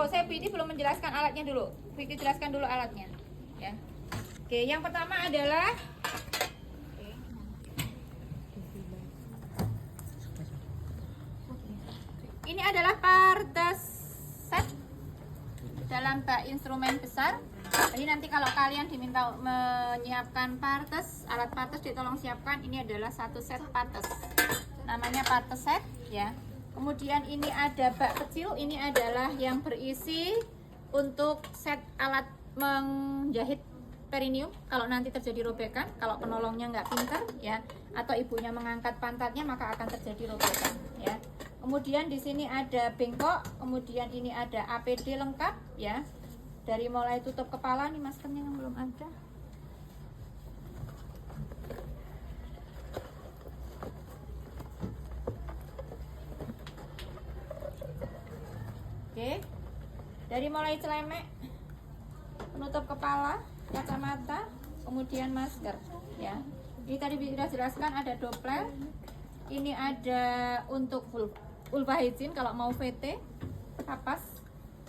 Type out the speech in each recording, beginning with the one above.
saya ini belum menjelaskan alatnya dulu. Vicky jelaskan dulu alatnya. Ya. Oke, yang pertama adalah ini adalah partes set dalam bak instrumen besar. Jadi nanti kalau kalian diminta menyiapkan partes, alat partes ditolong siapkan. Ini adalah satu set partes. Namanya partes set ya. Kemudian ini ada bak kecil, ini adalah yang berisi untuk set alat menjahit perineum. Kalau nanti terjadi robekan, kalau penolongnya nggak pintar ya, atau ibunya mengangkat pantatnya maka akan terjadi robekan ya. Kemudian di sini ada bengkok, kemudian ini ada APD lengkap ya. Dari mulai tutup kepala, nih maskernya yang belum ada. Oke. Dari mulai celemek, penutup kepala, kacamata, kemudian masker ya. Ini tadi sudah jelaskan ada Doppler. Ini ada untuk vulva hygiene kalau mau VT, kapas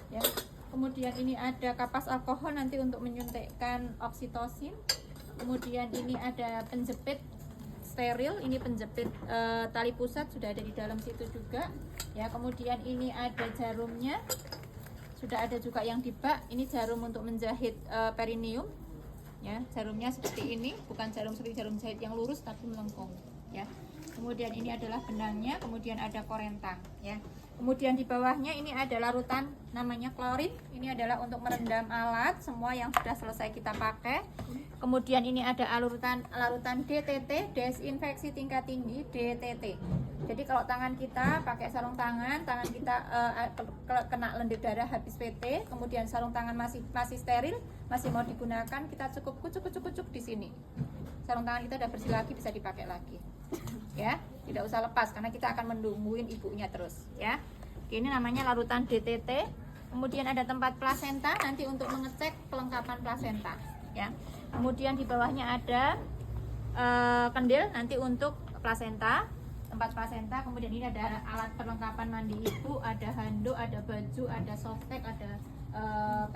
ya. Kemudian ini ada kapas alkohol nanti untuk menyuntikkan oksitosin. Kemudian ini ada penjepit steril, ini penjepit tali pusat sudah ada di dalam situ juga ya. Kemudian ini ada jarumnya, sudah ada juga yang di bak. Ini jarum untuk menjahit perineum ya. Jarumnya seperti ini, bukan jarum seperti jarum jahit yang lurus tapi melengkung ya. Kemudian ini adalah benangnya, kemudian ada korentang ya. Kemudian di bawahnya ini ada larutan namanya klorin. Ini adalah untuk merendam alat semua yang sudah selesai kita pakai. Kemudian ini ada larutan DTT, desinfeksi tingkat tinggi DTT. Jadi kalau tangan kita pakai sarung tangan kita kena lendir darah habis PT, kemudian sarung tangan masih steril, masih mau digunakan, kita cukup kucuk di sini. Sarung tangan kita udah bersih lagi, bisa dipakai lagi. Ya, tidak usah lepas karena kita akan menungguin ibunya terus ya. Oke, ini namanya larutan DTT. Kemudian ada tempat plasenta nanti untuk mengecek kelengkapan plasenta ya. Kemudian di bawahnya ada kendil nanti untuk plasenta, tempat plasenta. Kemudian ini ada alat perlengkapan mandi ibu, ada handuk, ada baju, ada softtek, ada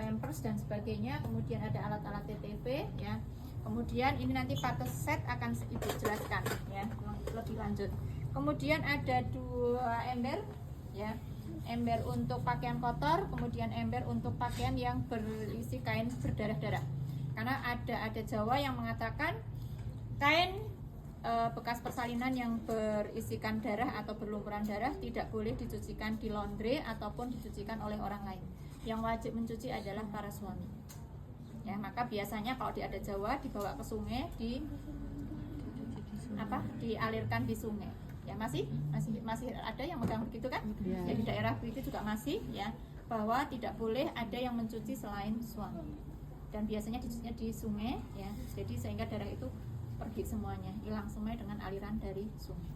pampers dan sebagainya. Kemudian ada alat-alat TTP ya. Kemudian ini nanti partes set akan ibu jelaskan ya lebih lanjut. Kemudian ada dua ember ya, ember untuk pakaian kotor, kemudian ember untuk pakaian yang berisi kain berdarah-darah. Karena ada Jawa yang mengatakan kain bekas persalinan yang berisikan darah atau berlumuran darah tidak boleh dicucikan di laundry ataupun dicucikan oleh orang lain. Yang wajib mencuci adalah para suami. Ya, maka biasanya kalau di adat Jawa dibawa ke sungai, dialirkan di sungai. Ya, masih ada yang megang begitu kan? Ya. Ya, di daerah itu juga masih ya, bahwa tidak boleh ada yang mencuci selain suami. Dan biasanya dicucinya di sungai ya. Jadi sehingga darah itu pergi semuanya, hilang semuanya dengan aliran dari sungai.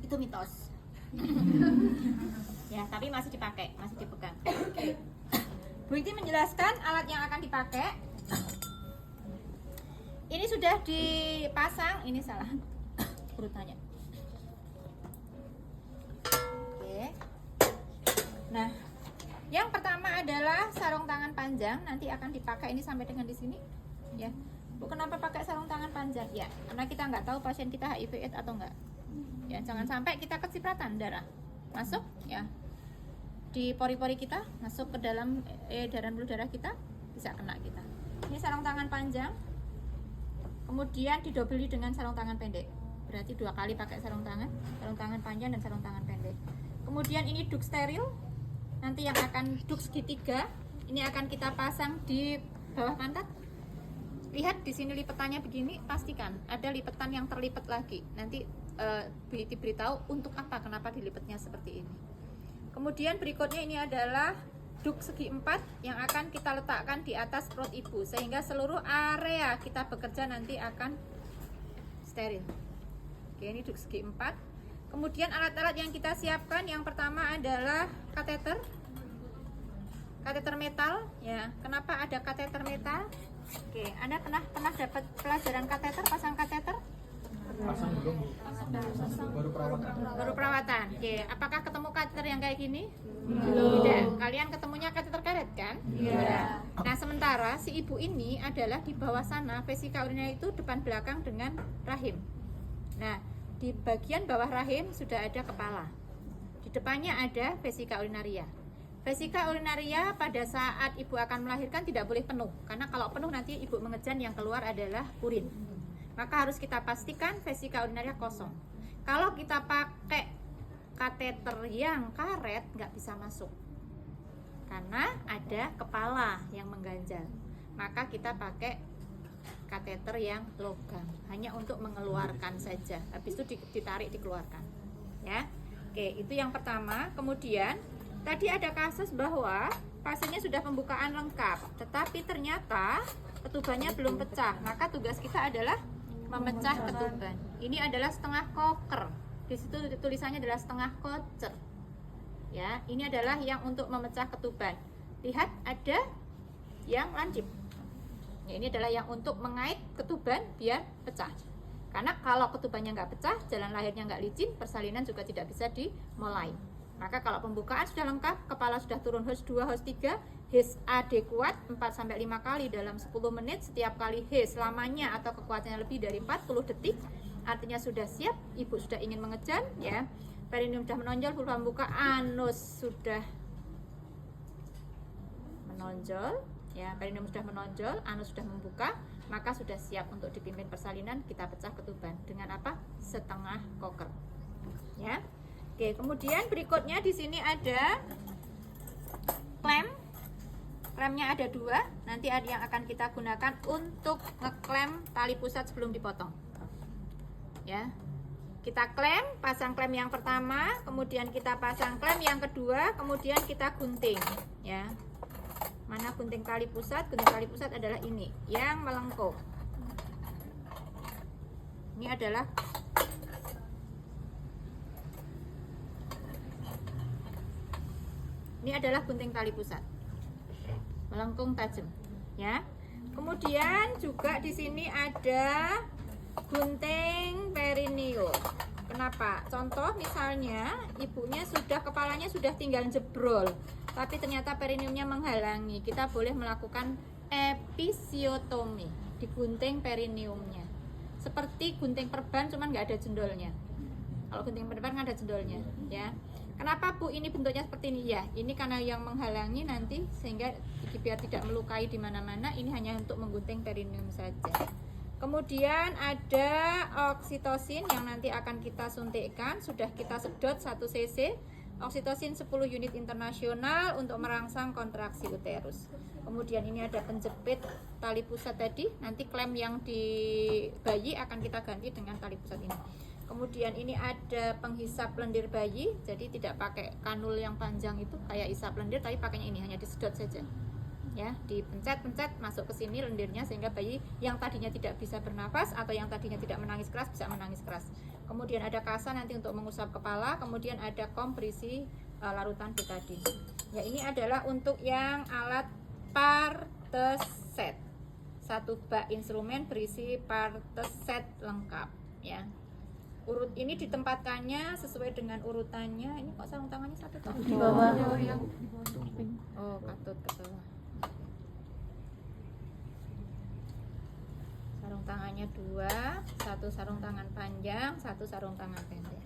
Itu mitos. Ya, tapi masih dipakai, masih dipegang. Bu Iti menjelaskan alat yang akan dipakai. Ini sudah dipasang, ini salah urutannya. Oke. Nah, yang pertama adalah sarung tangan panjang, nanti akan dipakai ini sampai dengan di sini. Ya, Bu, kenapa pakai sarung tangan panjang? Ya, karena kita nggak tahu pasien kita HIV/AIDS atau enggak. Ya, jangan sampai kita kecipratan darah masuk ya di pori-pori kita, masuk ke dalam edaran pembuluh darah kita, bisa kena kita. Ini sarung tangan panjang, kemudian didobeli dengan sarung tangan pendek. Berarti 2 kali pakai sarung tangan panjang dan sarung tangan pendek. Kemudian ini duk steril, nanti yang akan duk segitiga, ini akan kita pasang di bawah pantat. Lihat di sini lipetannya begini, pastikan ada lipetan yang terlipat lagi. Nanti diberitahu untuk apa, kenapa dilipetnya seperti ini. Kemudian berikutnya ini adalah duk segi 4 yang akan kita letakkan di atas perut ibu sehingga seluruh area kita bekerja nanti akan steril. Oke, ini duk segi 4. Kemudian alat-alat yang kita siapkan yang pertama adalah kateter metal ya. Kenapa ada kateter metal? Oke, Anda pernah dapat pelajaran kateter, pasang kateter? Pasang belum, Bu. Baru perawatan. Baru perawatan. Oke, apakah ketemu kateter yang kayak gini? Belum. Tidak. Kalian ketemunya kateter karet kan? Iya. Nah, sementara si ibu ini adalah di bawah sana, vesika urinaria itu depan belakang dengan rahim. Nah, di bagian bawah rahim sudah ada kepala. Di depannya ada vesika urinaria. Vesika urinaria pada saat ibu akan melahirkan tidak boleh penuh, karena kalau penuh nanti ibu mengejan yang keluar adalah urin. Maka harus kita pastikan vesika urinaria kosong. Kalau kita pakai kateter yang karet nggak bisa masuk, karena ada kepala yang mengganjal. Maka kita pakai kateter yang logam, hanya untuk mengeluarkan saja. Habis itu ditarik dikeluarkan. Ya, oke, itu yang pertama. Kemudian tadi ada kasus bahwa pasiennya sudah pembukaan lengkap, tetapi ternyata ketubannya belum pecah. Maka tugas kita adalah memecah ketuban. Ini adalah setengah koker. Di situ tulisannya adalah setengah kocer. Ya, ini adalah yang untuk memecah ketuban. Lihat ada yang lancip. Ya, ini adalah yang untuk mengait ketuban biar pecah. Karena kalau ketubannya nggak pecah, jalan lahirnya nggak licin, persalinan juga tidak bisa dimulai. Maka kalau pembukaan sudah lengkap, kepala sudah turun HOS 2, HOS 3, HIS adekuat 4-5 kali dalam 10 menit. Setiap kali HIS lamanya atau kekuatannya lebih dari 40 detik, artinya sudah siap, ibu sudah ingin mengejan, ya. Perineum sudah menonjol, vulva membuka, anus sudah menonjol, ya. Perineum sudah menonjol, anus sudah membuka, maka sudah siap untuk dipimpin persalinan. Kita pecah ketuban dengan apa? Setengah koker, ya. Oke, kemudian berikutnya di sini ada klem. Klemnya ada 2. Nanti ada yang akan kita gunakan untuk ngeklem tali pusat sebelum dipotong. Ya. Kita klem, pasang klem yang pertama, kemudian kita pasang klem yang kedua, kemudian kita gunting, ya. Mana gunting tali pusat? Gunting tali pusat adalah ini, yang melengkung. Ini adalah gunting tali pusat, melengkung tajam, ya. Kemudian juga di sini ada gunting perineum. Kenapa? Contoh misalnya ibunya kepalanya sudah tinggal jebrol, tapi ternyata perineumnya menghalangi. Kita boleh melakukan episiotomi, digunting perineumnya. Seperti gunting perban, cuman nggak ada jendolnya. Kalau gunting perban kan ada jendolnya, ya. Kenapa Bu ini bentuknya seperti ini? Ya, ini karena yang menghalangi nanti sehingga biar tidak melukai di mana-mana. Ini hanya untuk menggunting perineum saja. Kemudian ada oksitosin yang nanti akan kita suntikkan. Sudah kita sedot 1 cc. Oksitosin 10 unit internasional untuk merangsang kontraksi uterus. Kemudian ini ada penjepit tali pusat tadi. Nanti klem yang di bayi akan kita ganti dengan tali pusat ini. Kemudian ini ada penghisap lendir bayi, jadi tidak pakai kanul yang panjang itu kayak hisap lendir, tapi pakainya ini hanya disedot saja. Ya, dipencet-pencet masuk ke sini lendirnya sehingga bayi yang tadinya tidak bisa bernafas atau yang tadinya tidak menangis keras bisa menangis keras. Kemudian ada kasa nanti untuk mengusap kepala, kemudian ada kompresi larutan betadine. Ya, ini adalah untuk yang alat parteset. 1 bak instrumen berisi parteset lengkap, ya. Urut ini ditempatkannya sesuai dengan urutannya. Ini kok sarung tangannya 1 toh? Di bawah. Oh, katut ke bawah. Sarung tangannya 2, 1 sarung tangan panjang, 1 sarung tangan pendek.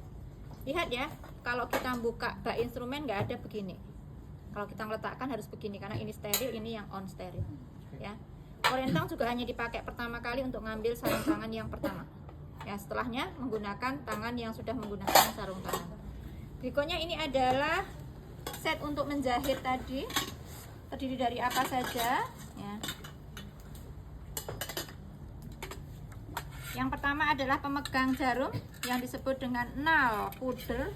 Lihat ya, kalau kita buka bak instrumen nggak ada begini. Kalau kita meletakkan harus begini karena ini steril, ini yang on steril. Ya, korentang juga hanya dipakai pertama kali untuk ngambil sarung tangan yang pertama. Ya, setelahnya menggunakan tangan yang sudah menggunakan sarung tangan. Berikutnya ini adalah set untuk menjahit tadi. Terdiri dari apa saja? Ya. Yang pertama adalah pemegang jarum yang disebut dengan nal puder.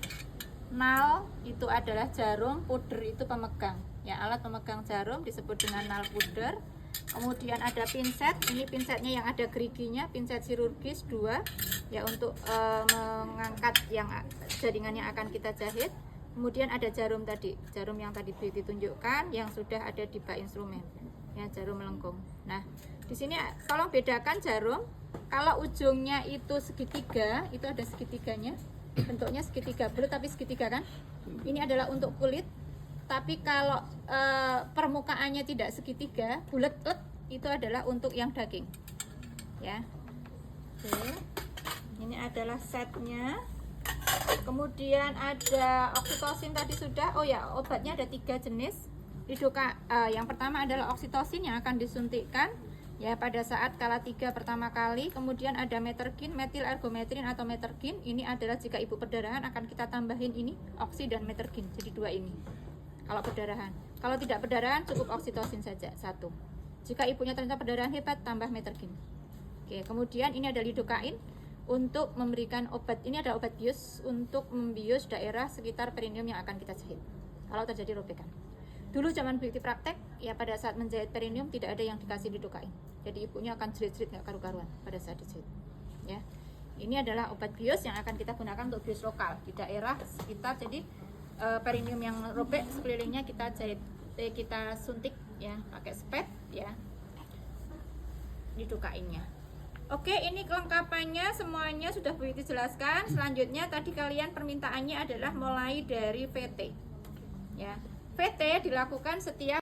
Nal itu adalah jarum, puder itu pemegang. Ya, alat pemegang jarum disebut dengan nal puder. Kemudian ada pinset, ini pinsetnya yang ada geriginya, pinset chirurgis 2 ya untuk mengangkat yang jaringan yang akan kita jahit. Kemudian ada jarum tadi, jarum yang tadi ditunjukkan yang sudah ada di bak instrumen, ya, jarum melengkung. Nah, di sini tolong bedakan jarum. Kalau ujungnya itu segitiga, itu ada segitiganya, bentuknya segitiga bulat tapi segitiga kan. Ini adalah untuk kulit. tapi kalau permukaannya tidak segitiga, bulat itu adalah untuk yang daging. Ya. Oke. Ini adalah setnya. Kemudian ada oksitosin tadi sudah. Oh ya, obatnya ada 3 jenis. Yang pertama adalah oksitosin yang akan disuntikkan ya pada saat kala 3 pertama kali. Kemudian ada metergin, metil ergometrin atau metergin. Ini adalah jika ibu perdarahan akan kita tambahin ini oksi dan metergin. Jadi 2 ini. Kalau perdarahan. Kalau tidak perdarahan cukup oksitosin saja 1. Jika ibunya ternyata perdarahan hebat tambah metergin. Oke, kemudian ini ada lidokain untuk memberikan obat. Ini ada obat bius untuk membius daerah sekitar perineum yang akan kita jahit kalau terjadi robekan. Dulu zaman beauty praktek ya, pada saat menjahit perineum tidak ada yang dikasih lidokain, jadi ibunya akan jerit-jerit nggak karu-karuan pada saat dijahit ya. Ini adalah obat bius yang akan kita gunakan untuk bius lokal di daerah sekitar. Jadi perineum yang robek sekelilingnya kita jahit, kita suntik ya pakai spet ya lidokainnya. Oke, ini kelengkapannya semuanya sudah Bu Iti jelaskan. Selanjutnya tadi kalian permintaannya adalah mulai dari VT. Ya. VT dilakukan setiap